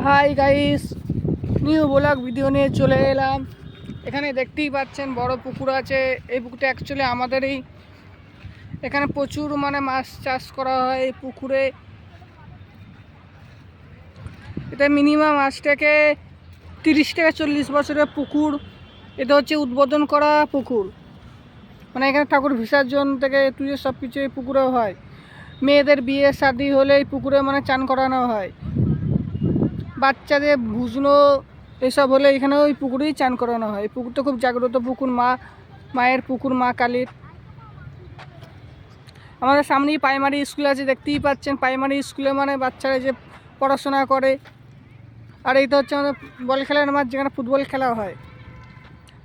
Hi guys, new blog video নিয়ে চলে এলাম। এখানে দেখতেই পাচ্ছেন বড় পুকুর আছে। এই পুকুরটা অ্যাকচুয়ালি আমাদেরই। এখানে প্রচুর মাছ চাষ করা হয় এই পুকুরে। এটা মিনিমাম আজ থেকে 30 থেকে 40 বছরের পুকুর। এটা হচ্ছে উদ্বোধন করা পুকুর। এখানে ঠাকুর বিসর্জন থেকে তুই সব কিছু এই পুকুরে হয়। মেয়েদের বিয়ে শাদী হলে এই পুকুরে চান করানো হয়। বাচ্চাদের ভুজনো এসব হলে এখানে ওই পুকুরেই চান করানো হয়। এই পুকুরটা খুব জাগ্রত পুকুর, মায়ের পুকুর, মা কালীর। আমাদের সামনেই প্রাইমারি স্কুল আছে, দেখতেই পাচ্ছেন। প্রাইমারি স্কুলে বাচ্চারা যে পড়াশোনা করে। আর এইটা হচ্ছে আমাদের বল খেলার মাঠ, যেখানে ফুটবল খেলা হয়।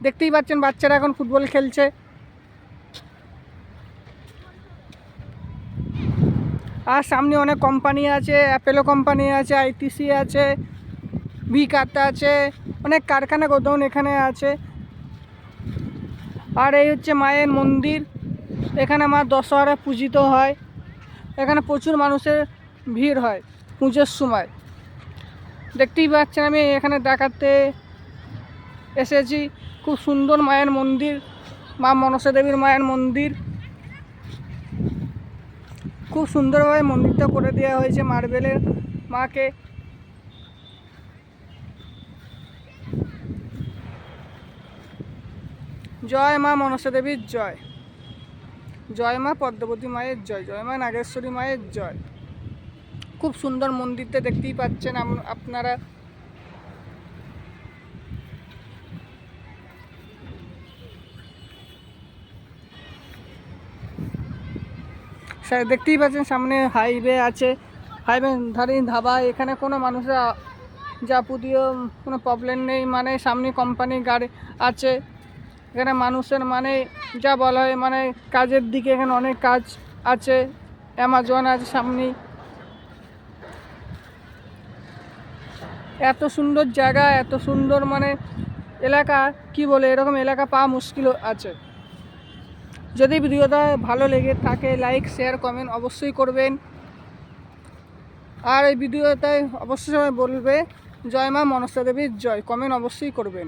দেখতেই পাচ্ছেন বাচ্চারা এখন ফুটবল খেলছে। আর সামনে অনেক কোম্পানি আছে, অ্যাপেলো কোম্পানি আছে, আইটিসি আছে, ভিকাতা আছে, অনেক কারখানা গোডাউন এখানে আছে। আর এই হচ্ছে মায়ের মন্দির। এখানে মা দশহরা পূজিত হয়। এখানে প্রচুর মানুষের ভিড় হয় পুজোর সময়। দেখতেই পাচ্ছেন আমি এখানে দেখাতে এসেছি। খুব সুন্দর মায়ের মন্দির, মা মনসা দেবীর মায়ের মন্দির। খুব সুন্দরভাবে মন্দিরটা করে দেওয়া হয়েছে মার্বেলের। মাকে জয় মা মনসা দেবীর জয়, জয় মা পদ্মাবতী মায়ের জয়, জয় মা নাগেশ্বরী মায়ের জয়। খুব সুন্দর মন্দিরটা দেখতেই পাচ্ছেন আপনারা। দেখতেই পাচ্ছেন সামনে হাইওয়ে আছে, হাইওয়ে ধারে ধাবা। এখানে কোনো মানুষের যাবতীয় কোনো প্রবলেম নেই। সামনে কোম্পানি গাড়ি আছে। এখানে মানুষের যা বলা হয় কাজের দিকে এখানে অনেক কাজ আছে। অ্যামাজন আছে সামনেই। এত সুন্দর জায়গা, এত সুন্দর এলাকা, কি বলে, এরকম এলাকা পাওয়া মুশকিল আছে। যদি ভিডিওটা ভালো লেগে থাকে, লাইক শেয়ার কমেন্ট অবশ্যই করবেন। আর এই ভিডিওটায় অবশ্যই বলবে জয় মা মনসা দেবীর জয়, কমেন্ট অবশ্যই করবেন।